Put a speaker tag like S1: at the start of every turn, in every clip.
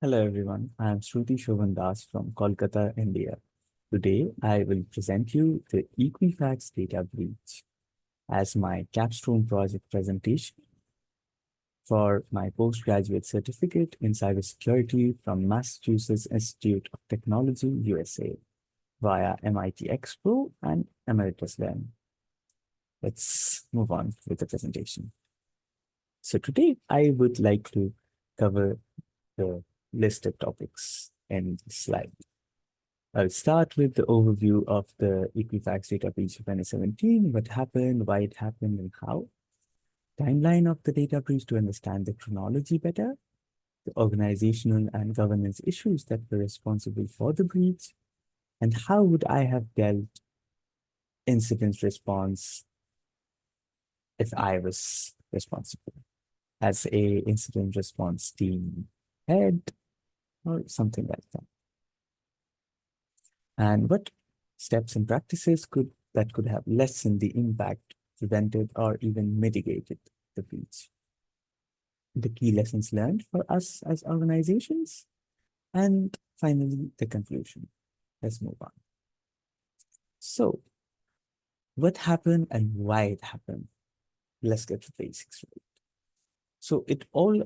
S1: Hello everyone, I am Shruti Shobhan Das from Kolkata, India. Today I will present you the Equifax data breach as my capstone project presentation for my postgraduate certificate in cybersecurity from Massachusetts Institute of Technology, USA via MIT xPro and Emeritus then. Let's move on with the presentation. So today I would like to cover the listed topics in this slide. I'll start with the overview of the Equifax data breach of 2017, what happened, why it happened, and how. Timeline of the data breach to understand the chronology better, the organizational and governance issues that were responsible for the breach, and how would I have dealt incident response if I was responsible as a incident response team head or something like that. And what steps and practices could have lessened the impact, prevented, or even mitigated the breach. The key lessons learned for us as organizations, and finally, the conclusion. Let's move on. So, what happened and why it happened? Let's get to basics. So it all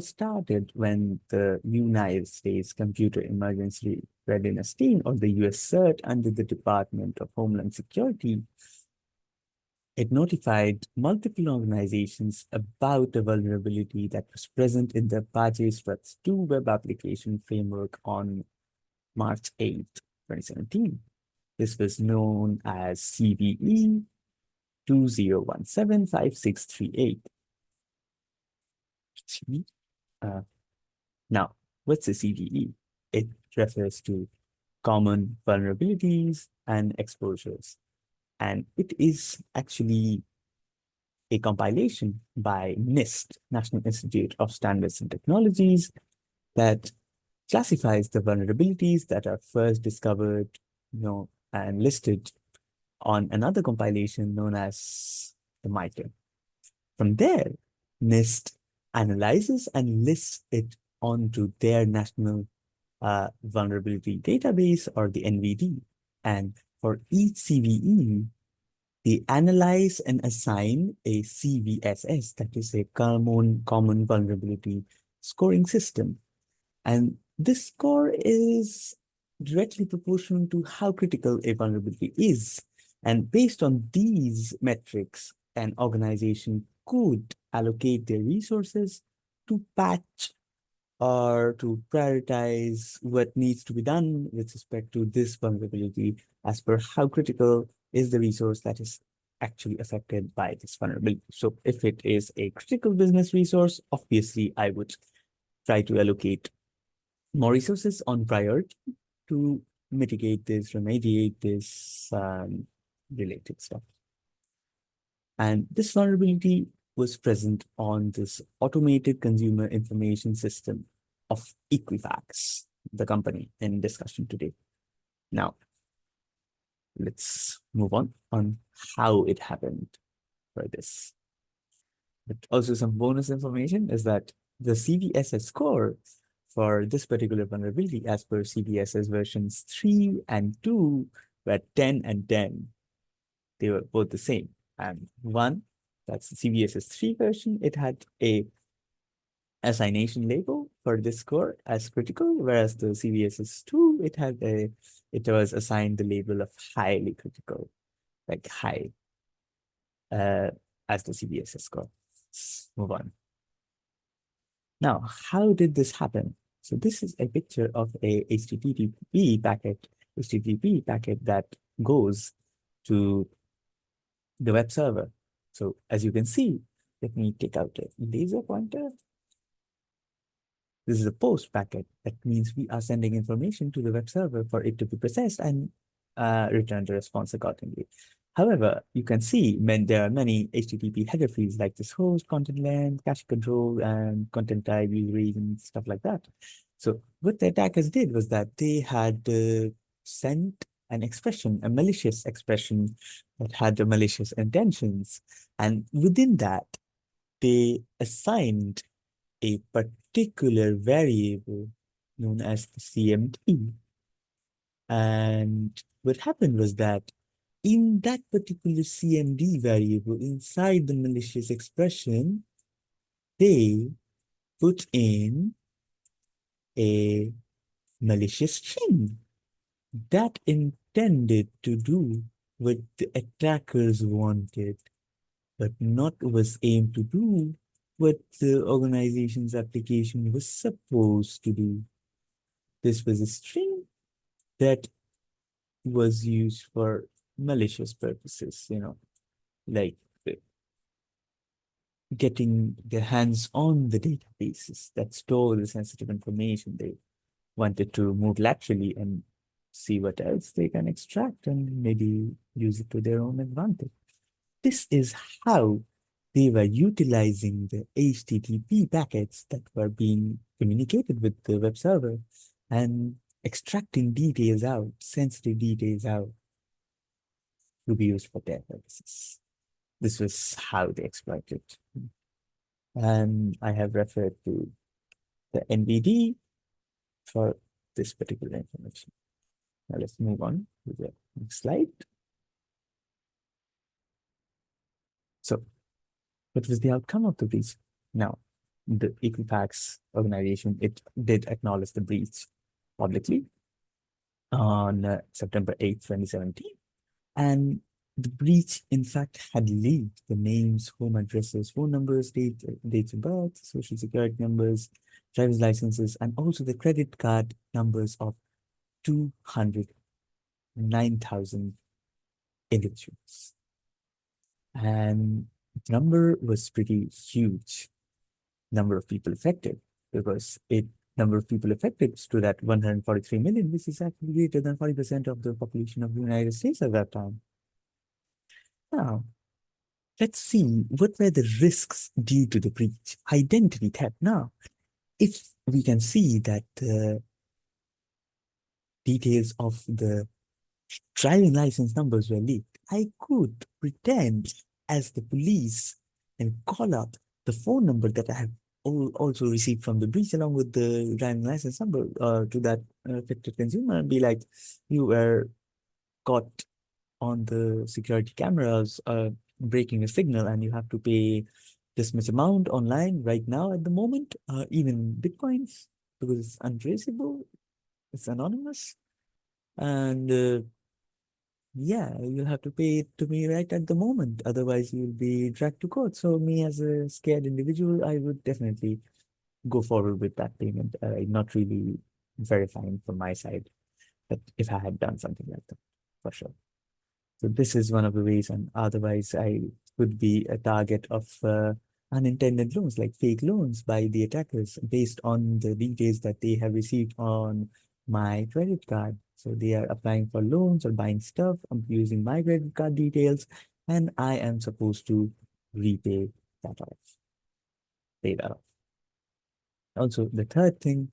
S1: started when the United States Computer Emergency Readiness Team, or the US CERT, under the Department of Homeland Security, it notified multiple organizations about a vulnerability that was present in the Apache Struts 2 web application framework on March 8, 2017. This was known as CVE 20175638. Now, what's a CVE? It refers to common vulnerabilities and exposures. And it is actually a compilation by NIST, National Institute of Standards and Technologies, that classifies the vulnerabilities that are first discovered, and listed on another compilation known as the MITRE. From there, NIST analyzes and lists it onto their national vulnerability database, or the NVD. And for each CVE, they analyze and assign a CVSS, that is a common vulnerability scoring system. And this score is directly proportional to how critical a vulnerability is. And based on these metrics, an organization could allocate their resources to patch or to prioritize what needs to be done with respect to this vulnerability as per how critical is the resource that is actually affected by this vulnerability. So if it is a critical business resource, obviously I would try to allocate more resources on priority to mitigate this, remediate this related stuff. And this vulnerability was present on this automated consumer information system of Equifax, the company in discussion today. Now, let's move on how it happened for this. But also some bonus information is that the CVSS score for this particular vulnerability, as per CVSS versions 3 and 2, were 10 and 10. They were both the same. And 1, that's the CVSS 3 version, it had a assignation label for this score as critical, whereas the CVSS 2, it was assigned the label of highly critical, like high, as the CVSS score. Let's move on. Now, how did this happen? So this is a picture of a HTTP packet that goes to the web server. So as you can see, let me take out a laser pointer. This is a post packet. That means we are sending information to the web server for it to be processed and return the response accordingly. However, you can see there are many HTTP header fields like this: host, content length, cache control, and content type, user agent, stuff like that. So what the attackers did was that they had sent an expression, a malicious expression that had the malicious intentions. And within that, they assigned a particular variable known as the CMD. And what happened was that in that particular CMD variable inside the malicious expression, they put in a malicious string that intended to do what the attackers wanted, but not was aimed to do what the organization's application was supposed to do. This was a string that was used for malicious purposes, like getting their hands on the databases that store the sensitive information. They wanted to move laterally and see what else they can extract and maybe use it to their own advantage. This is how they were utilizing the HTTP packets that were being communicated with the web server and extracting details out, sensitive details out, to be used for their purposes. This was how they exploited. And I have referred to the NVD for this particular information. Now let's move on to the next slide. So what was the outcome of the breach? Now, the Equifax organization, it did acknowledge the breach publicly on September 8th, 2017. And the breach, in fact, had leaked the names, home addresses, phone numbers, dates of birth, social security numbers, driver's licenses, and also the credit card numbers of 209,000 individuals. And the number was pretty huge, number of people affected, because number of people affected stood at 143 million, which is actually greater than 40% of the population of the United States at that time. Now, let's see what were the risks due to the breach. Identity theft. Now, if we can see that the details of the driving license numbers were leaked, I could pretend as the police and call up the phone number that I have also received from the breach along with the driving license number to that affected consumer and be like, you were caught on the security cameras breaking a signal and you have to pay this much amount online right now at the moment, even bitcoins, because it's untraceable, it's anonymous, and yeah, you'll have to pay it to me right at the moment. Otherwise, you'll be dragged to court. So me as a scared individual, I would definitely go forward with that payment, not really verifying from my side that if I had done something like that, for sure. So this is one of the ways, and otherwise I could be a target of unintended loans, like fake loans by the attackers based on the details that they have received on my credit card. So they are applying for loans or buying stuff. I'm using my credit card details, and I am supposed to repay that off, pay that off. Also, the third thing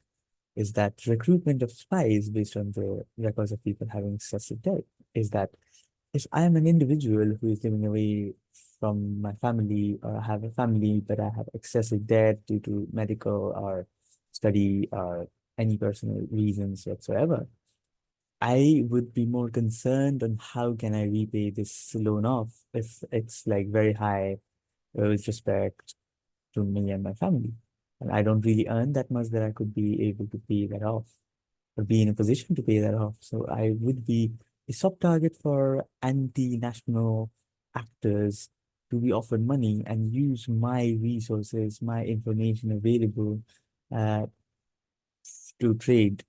S1: is that recruitment of spies based on the records of people having excessive debt is that if I am an individual who is living away from my family or I have a family, but I have excessive debt due to medical or study or any personal reasons whatsoever, I would be more concerned on how can I repay this loan off if it's like very high with respect to me and my family. And I don't really earn that much that I could be able to pay that off or be in a position to pay that off. So I would be a soft target for anti-national actors to be offered money and use my resources, my information available uh, to trade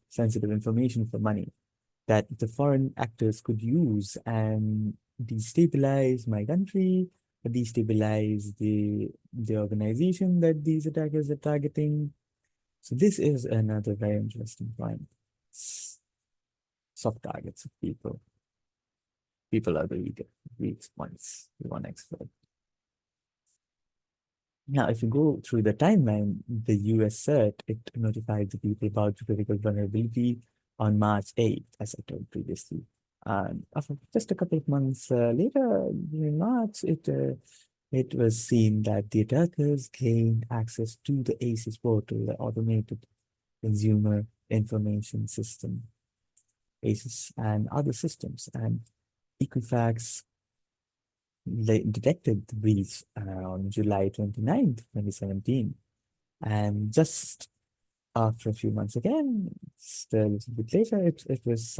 S1: sensitive information for money that the foreign actors could use and destabilize my country, destabilize the organization that these attackers are targeting. So this is another very interesting point. Soft targets of people. People are the weak points we want to explore. Now, if you go through the timeline, the US CERT, it notified the people about the critical vulnerability on March 8th, as I told previously. And after just a couple of months later, in March, it it was seen that the attackers gained access to the ACES portal, the automated consumer information system, ACES, and other systems. And Equifax detected the breach on July 29th, 2017. And just after a few months again, still a little bit later, it was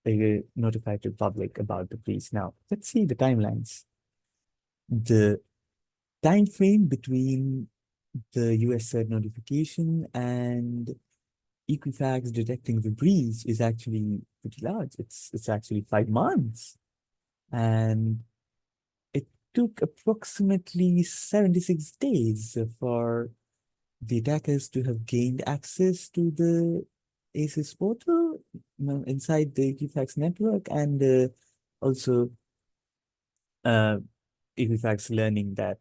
S1: they notified the public about the breach. Now, let's see the timelines. The time frame between the US CERT notification and Equifax detecting the breach is actually pretty large. It's actually 5 months. And it took approximately 76 days for the attackers to have gained access to the ACES portal, inside the Equifax network, and also uh, Equifax learning that,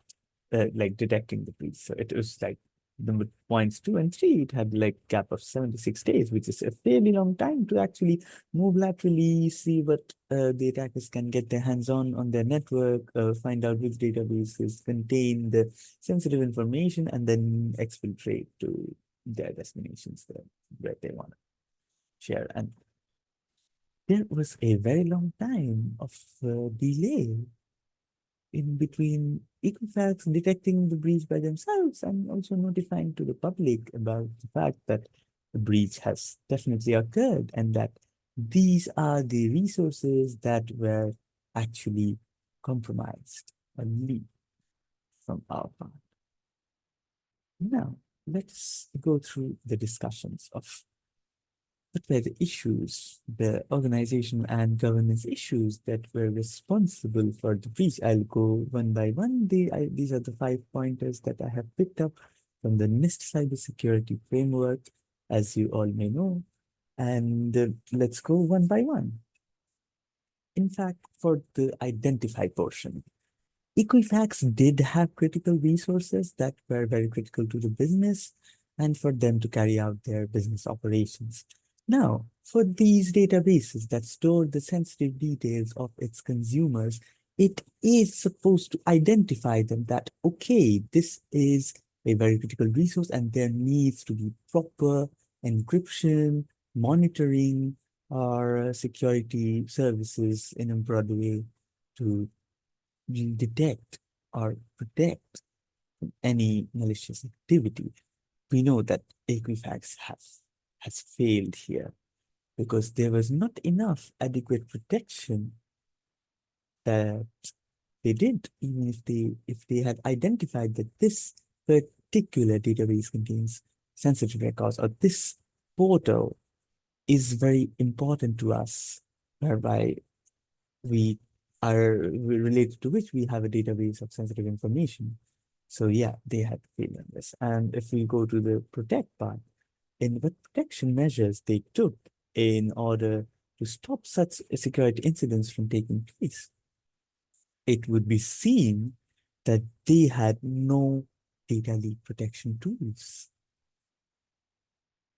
S1: like detecting the breach. So it was like number points 2 and 3, it had like gap of 76 days, which is a fairly long time to actually move laterally, see what the attackers can get their hands on their network, find out which databases contain the sensitive information, and then exfiltrate to their destinations there, where they want to share. And there was a very long time of delay in between Equifax detecting the breach by themselves and also notifying to the public about the fact that the breach has definitely occurred and that these are the resources that were actually compromised or leaked from our part. Now, let's go through the discussions of what were the issues, the organization and governance issues that were responsible for the breach. I'll go one by one. These are the 5 pointers that I have picked up from the NIST cybersecurity framework, as you all may know. And let's go one by one. In fact, for the identify portion, Equifax did have critical resources that were very critical to the business and for them to carry out their business operations. Now, for these databases that store the sensitive details of its consumers, it is supposed to identify them that, okay, this is a very critical resource and there needs to be proper encryption, monitoring, or security services in a broad way to detect or protect any malicious activity. We know that Equifax has failed here because there was not enough adequate protection that they did, even if they had identified that this particular database contains sensitive records or this portal is very important to us, whereby we are related to which we have a database of sensitive information. So yeah, they had failed on this. And if we go to the protect part, in what protection measures they took in order to stop such security incidents from taking place, it would be seen that they had no data leak protection tools.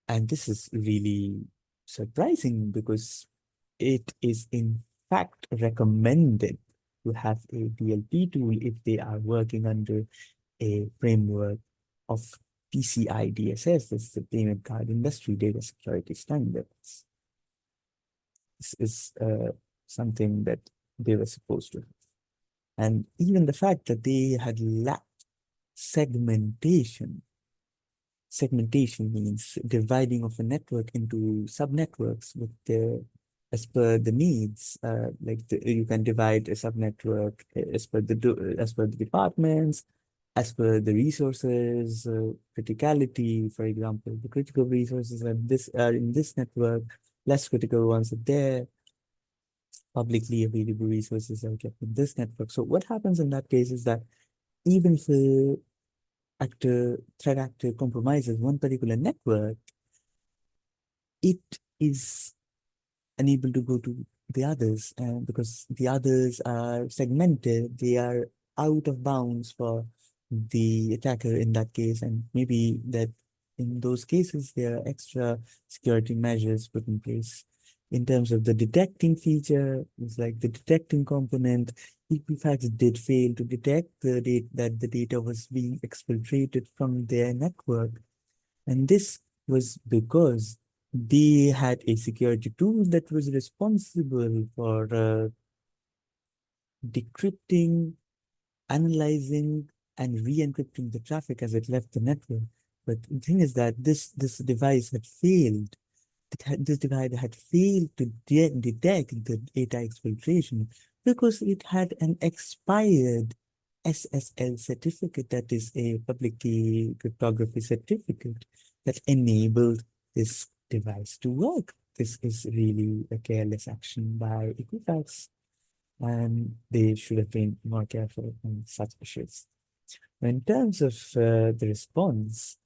S1: And this is really surprising because it is in fact recommended to have a DLP tool if they are working under a framework of PCI DSS, that's the Payment Card Industry Data Security Standards. This is something that they were supposed to have. And even the fact that they had lacked segmentation. Segmentation means dividing of a network into subnetworks with the as per the needs. You can divide a subnetwork as per the departments, as per the resources, criticality. For example, the critical resources are in this network, less critical ones are there. Publicly available resources are kept in this network. So what happens in that case is that even if threat actor compromises one particular network, it is unable to go to the others, because the others are segmented, they are out of bounds for the attacker in that case, and maybe that in those cases there are extra security measures put in place. In terms of the detecting feature, it's like the detecting component, Equifax did fail to detect that the data was being exfiltrated from their network. And this was because they had a security tool that was responsible for decrypting, analyzing, and re-encrypting the traffic as it left the network. But the thing is that this device had failed. This device had failed to detect the data exfiltration because it had an expired SSL certificate, that is a public key cryptography certificate that enabled this device to work. This is really a careless action by Equifax, and they should have been more careful on such issues. In terms of the response,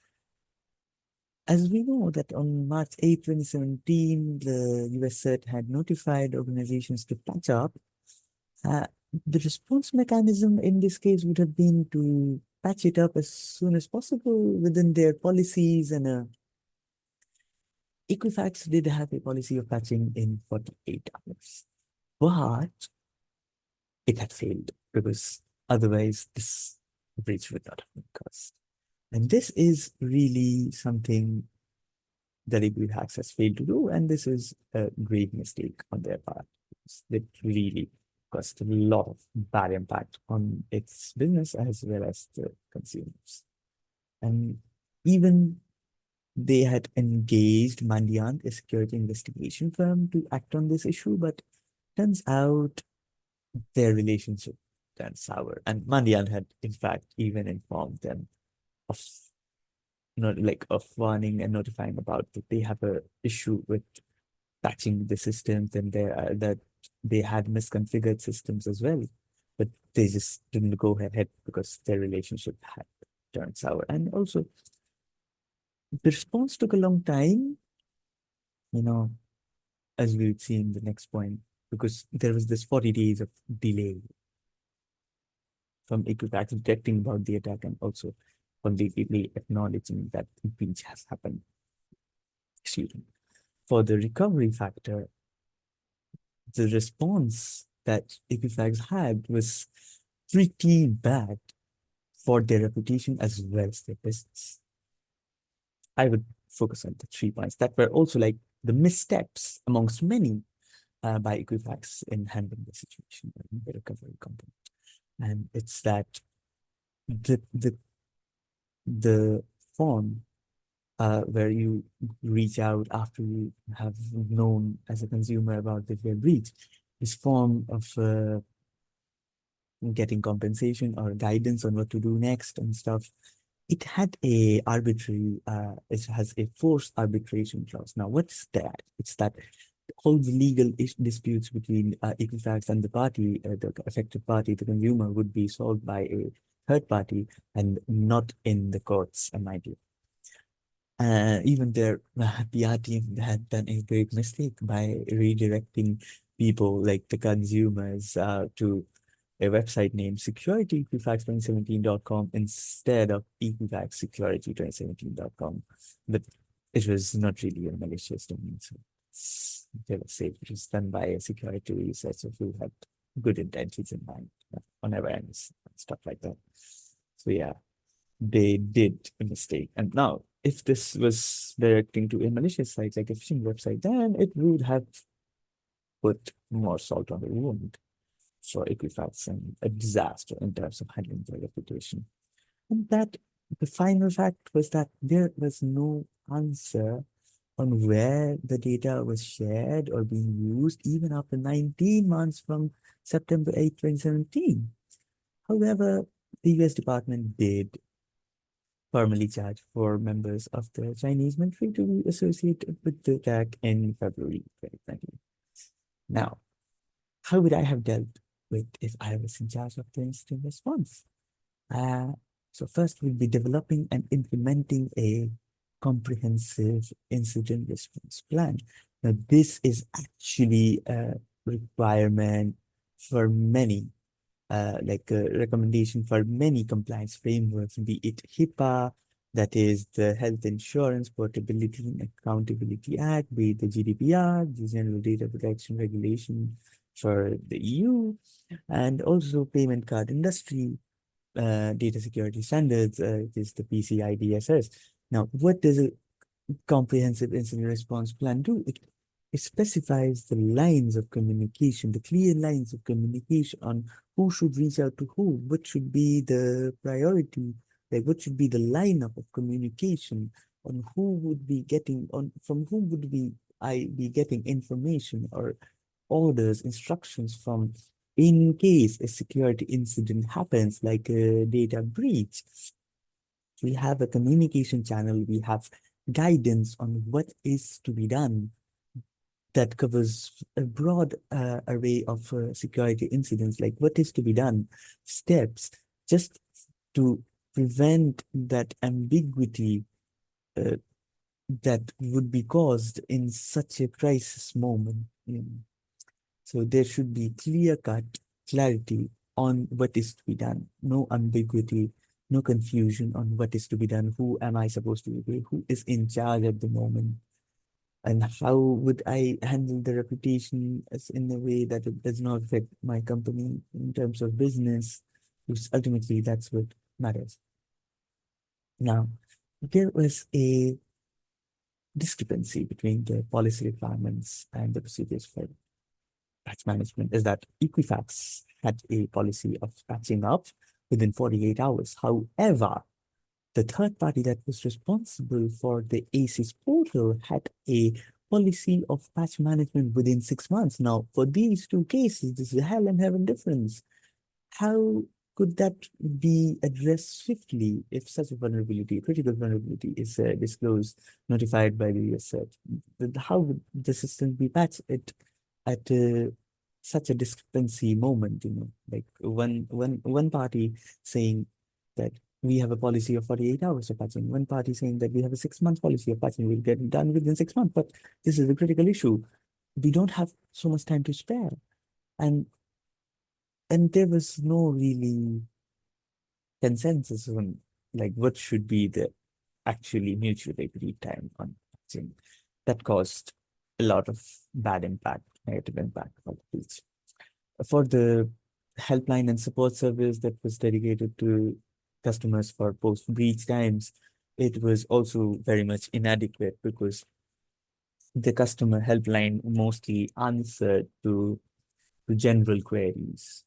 S1: as we know that on March 8, 2017, the US CERT had notified organizations to patch up. Uh, the response mechanism in this case would have been to patch it up as soon as possible within their policies, and Equifax did have a policy of patching in 48 hours. But it had failed because otherwise this breach would not have been caused. And this is really something that Equifax has failed to do, and this is a great mistake on their part. It really caused a lot of bad impact on its business as well as the consumers. And even they had engaged Mandiant, a security investigation firm, to act on this issue, but turns out their relationship turned sour. And Mandiant had, in fact, even informed them of not like of warning and notifying about that they have a issue with patching the systems, and that they had misconfigured systems as well, but they just didn't go ahead because their relationship had turned sour. And also the response took a long time, you know, as we'll see in the next point, because there was this 40 days of delay from Equifax detecting about the attack and also completely acknowledging that the breach has happened. Excuse me. For the recovery factor, the response that Equifax had was pretty bad for their reputation as well as their business. I would focus on the 3 points that were also like the missteps amongst many by Equifax in handling the situation in the recovery component. And it's that the form where you reach out after you have known as a consumer about the breach, this form of getting compensation or guidance on what to do next and stuff, it had a arbitrary, it has a forced arbitration clause. Now, what's that? It's that all the legal disputes between Equifax and the affected party, the consumer, would be solved by a third party and not in the courts, mind you. Even their PR team had done a great mistake by redirecting people like the consumers to a website named security2017.com instead of equifaxsecurity2017.com. But it was not really a malicious domain, so they were safe. It was done by a security researcher who had good intentions in mind on awareness and stuff like that. So yeah, they did a mistake. And now, if this was directing to a malicious site like a phishing website, then it would have put more salt on the wound for Equifax and a disaster in terms of handling their reputation. And that the final fact was that there was no answer on where the data was shared or being used even after 19 months from September 8, 2017. However, the US Department did formally charge 4 members of the Chinese military to be associated with the attack in February 2020. Now, how would I have dealt with if I was in charge of the incident response? Uh, so first, we'll be developing and implementing a comprehensive incident response plan. Now, this is actually a requirement for many, like a recommendation for many compliance frameworks, be it HIPAA, That is the Health Insurance Portability and Accountability Act, be it the GDPR, the General Data Protection Regulation for the EU, and also payment card industry data security standards, it is the PCI DSS. Now, what does a comprehensive incident response plan do? It specifies the lines of communication, the clear lines of communication on who should reach out to who, what should be the priority, like what should be the lineup of communication, on who would be getting, on from whom would I be getting information or orders, instructions from, in case a security incident happens, like a data breach. We have a communication channel, we have guidance on what is to be done that covers a broad array of security incidents, like what is to be done, steps, just to prevent that ambiguity uh, that would be caused in such a crisis moment. So there should be clear-cut clarity on what is to be done, no ambiguity, no confusion on what is to be done, who am I supposed to be, who is in charge at the moment, and how would I handle the reputation as in a way that it does not affect my company in terms of business, because ultimately that's what matters. Now, there was a discrepancy between the policy requirements and the procedures for patch management. Is that Equifax had a policy of patching up within 48 hours. However, the third party that was responsible for the ACES portal had a policy of patch management within 6 months. Now, for these two cases, this is a hell and heaven difference. How could that be addressed swiftly if such a vulnerability, critical vulnerability, is disclosed, notified by the US search? How would the system be patched at such a discrepancy moment? Like one party saying that we have a policy of 48 hours of patching, one party saying that we have a 6 month policy of patching, we'll get it done within 6 months. But this is a critical issue. We don't have so much time to spare. And there was no really consensus on like what should be the actually mutually agreed time on patching. That caused a lot of bad impact, negative impact on the breach. For the helpline and support service that was dedicated to customers for post-breach times, it was also very much inadequate because the customer helpline mostly answered to general queries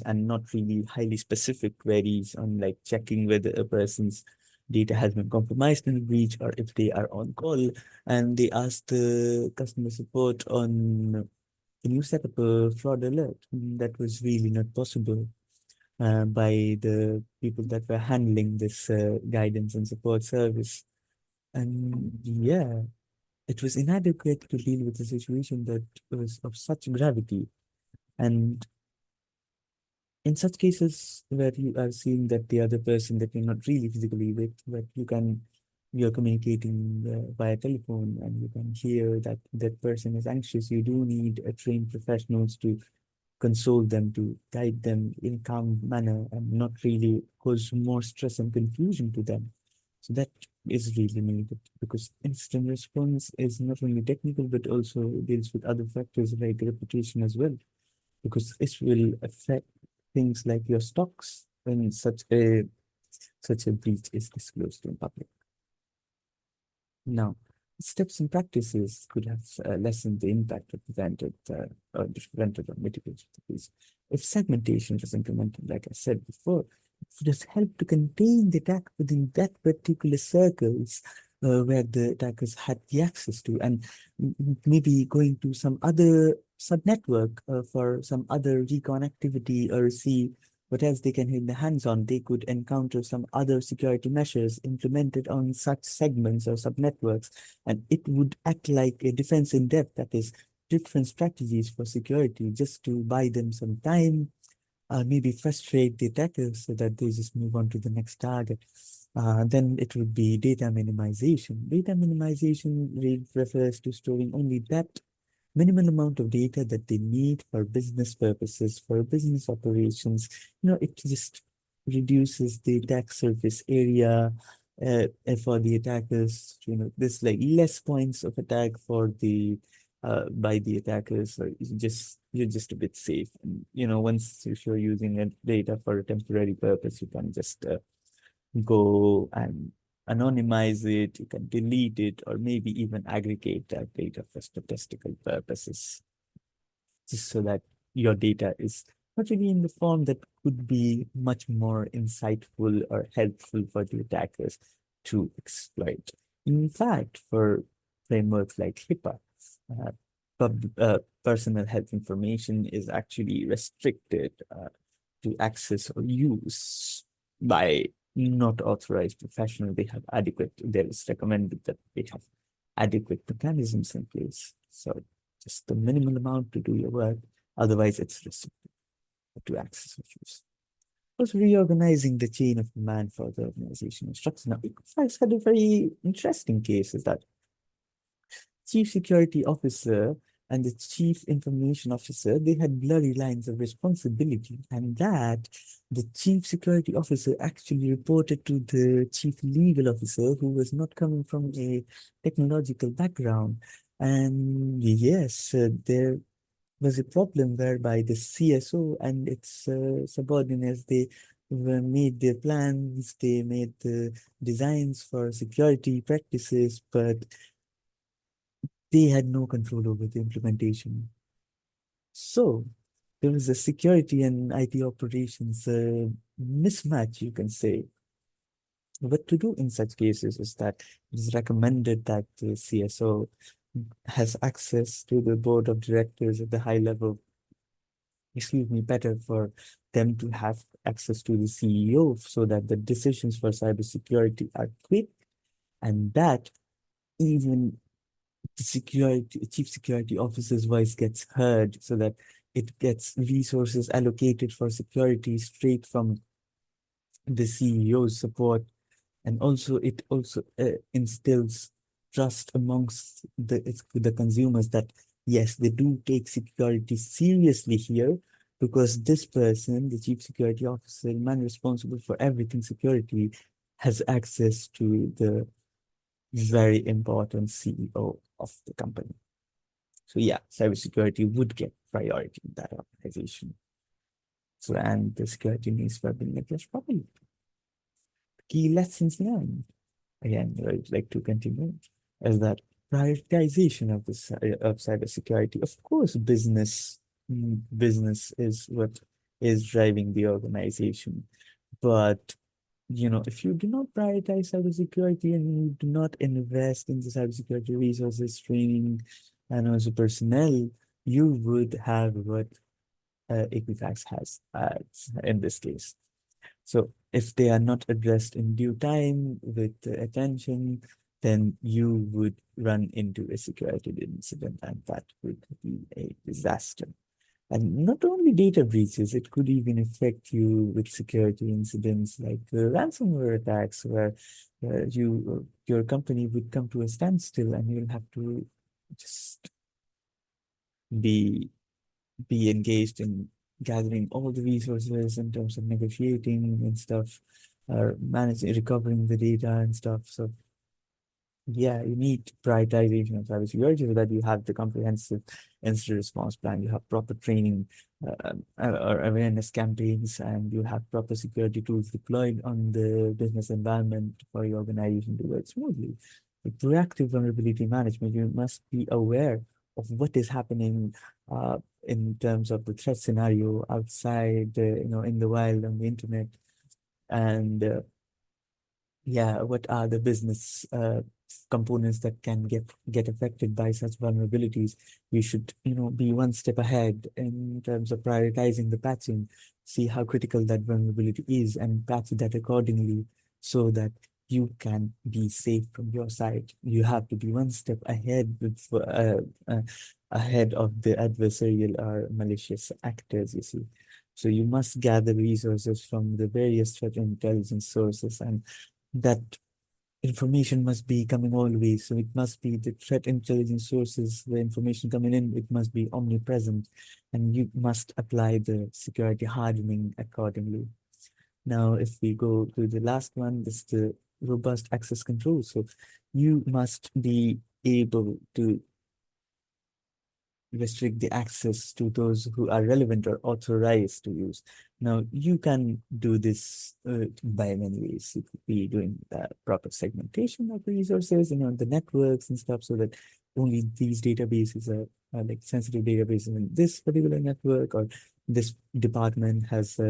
S1: and not really highly specific queries on like checking whether a person's data has been compromised in the breach or if they are on call. And they asked the customer support on, can you set up a fraud alert? That was really not possible by the people that were handling this guidance and support service. And yeah, it was inadequate to deal with a situation that was of such gravity. And in such cases where you are seeing that the other person that you're not really physically with, but you're communicating via telephone and you can hear that that person is anxious, you do need a trained professionals to console them, to guide them in a calm manner and not really cause more stress and confusion to them. So that is really needed because incident response is not only technical but also deals with other factors like reputation as well, because this will affect things like your stocks when such a breach is disclosed in public. Now, steps and practices could have lessened the impact or prevented or mitigated the breach. If segmentation was implemented, like I said before, it would have helped to contain the attack within that particular circles where the attackers had the access to, and maybe going to some other subnetwork for some other recon activity or see what else they can hit their hands on. They could encounter some other security measures implemented on such segments or subnetworks, and it would act like a defense in depth, that is, different strategies for security just to buy them some time, maybe frustrate the attackers so that they just move on to the next target. Then it would be data minimization. Data minimization refers to storing only that minimal amount of data that they need for business purposes, for business operations. It just reduces the attack surface area, for the attackers. There's like less points of attack for the by the attackers. So you're just a bit safe. And once if you're using a data for a temporary purpose, you can just go and anonymize it. You can delete it, or maybe even aggregate that data for statistical purposes, just so that your data is not really in the form that could be much more insightful or helpful for the attackers to exploit. In fact, for frameworks like HIPAA, uh, personal health information is actually restricted to access or use by not authorized professionals. There is recommended that they have adequate mechanisms in place. So just the minimal amount to do your work. Otherwise, it's restricted to access or use. Also, reorganizing the chain of command for the organizational structure. Now, Equifax had a very interesting case, is that chief security officer and the chief information officer, they had blurry lines of responsibility, and that the chief security officer actually reported to the chief legal officer, who was not coming from a technological background. And yes, there was a problem whereby the CSO and its subordinates, they made their plans, they made the designs for security practices, but they had no control over the implementation. So there was a security and IT operations mismatch, you can say. What to do in such cases is that it is recommended that the CSO has access to the board of directors at the high level. Excuse me, better for them to have access to the CEO, so that the decisions for cybersecurity are quick, and that even the chief security officer's voice gets heard, so that it gets resources allocated for security straight from the CEO's support. And also it also instills trust amongst the consumers, that yes, they do take security seriously here, because this person, the chief security officer, man responsible for everything security, has access to the very important CEO of the company. So yeah, cybersecurity would get priority in that organization. So, and the security needs were being addressed properly. Key lessons learned. Again, I'd like to continue, is that prioritization of of cybersecurity. Of course, business is what is driving the organization, but if you do not prioritize cybersecurity and you do not invest in the cybersecurity resources, training, and also personnel, you would have what Equifax has in this case. So if they are not addressed in due time with attention, then you would run into a security incident, and that would be a disaster. And not only data breaches, it could even affect you with security incidents like ransomware attacks, where your company would come to a standstill, and you'll have to just be be engaged in gathering all the resources in terms of negotiating and stuff, or managing recovering the data and stuff. So yeah, you need prioritization of cybersecurity, so that you have the comprehensive incident response plan, you have proper training or awareness campaigns, and you have proper security tools deployed on the business environment for your organization to work smoothly. With proactive vulnerability management, you must be aware of what is happening in terms of the threat scenario outside, in the wild, on the internet, and yeah, what are the business components that can get affected by such vulnerabilities. We should, be one step ahead in terms of prioritizing the patching, see how critical that vulnerability is, and patch that accordingly, so that you can be safe from your side. You have to be one step ahead ahead of the adversarial or malicious actors, you see. So you must gather resources from the various threat intelligence sources, and that information must be coming always. So it must be the threat intelligence sources, the information coming in, it must be omnipresent, and you must apply the security hardening accordingly. Now, if we go to the last one, this is the robust access control. So you must be able to restrict the access to those who are relevant or authorized to use. Now, you can do this by many ways. You could be doing proper segmentation of resources, the networks and stuff, so that only these databases are like sensitive databases in this particular network, or this department has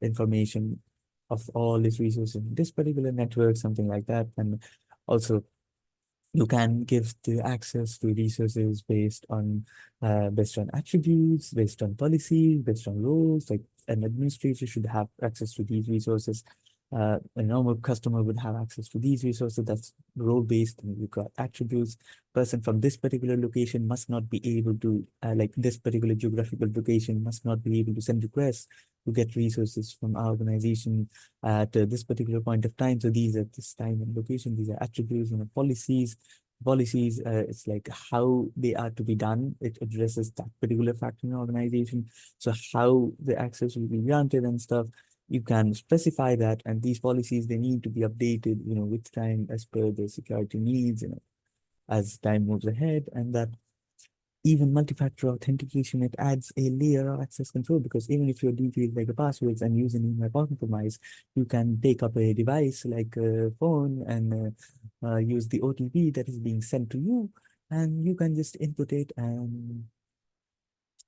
S1: information of all its resources in this particular network, something like that. And also, you can give the access to resources based on attributes, based on policies, based on roles. Like an administrator should have access to these resources. A normal customer would have access to these resources. That's role based, and you've got attributes. Person from this particular location must not be able to, like this particular geographical location must not be able to send requests to get resources from our organization at this particular point of time. So these are this time and location. These are attributes and policies. Policies, it's like how they are to be done. It addresses that particular factor in organization. So how the access will be granted and stuff, you can specify that. And these policies, they need to be updated, with time as per the security needs, as time moves ahead. And that even multi-factor authentication, it adds a layer of access control, because even if your details like the passwords and username are compromised, you can take up a device like a phone and use the OTP that is being sent to you, and you can just input it and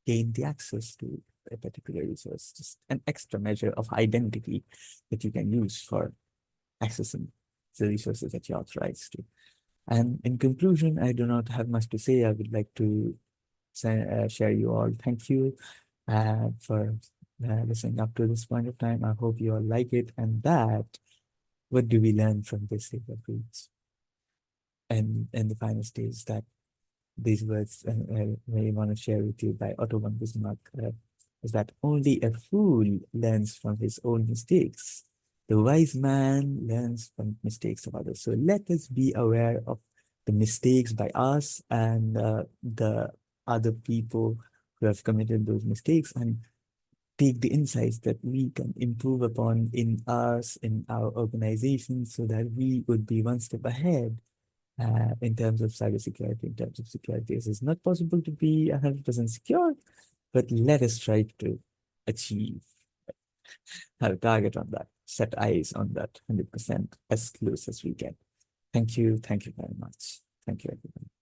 S1: gain the access to a particular resource. Just an extra measure of identity that you can use for accessing the resources that you're authorized to. And in conclusion, I do not have much to say. I would like to share you all. Thank you for listening up to this point of time. I hope you all like it. And that, what do we learn from this set of rules? And the final stage is that these words I really want to share with you by Otto von Bismarck is that only a fool learns from his own mistakes. The wise man learns from mistakes of others. So let us be aware of the mistakes by us and the other people who have committed those mistakes, and take the insights that we can improve upon in us, in our organization, so that we would be one step ahead in terms of cybersecurity, in terms of security. It is not possible to be 100% secure, but let us try to achieve, have a target on that, set eyes on that 100% as close as we can. Thank you. Thank you very much. Thank you, everybody.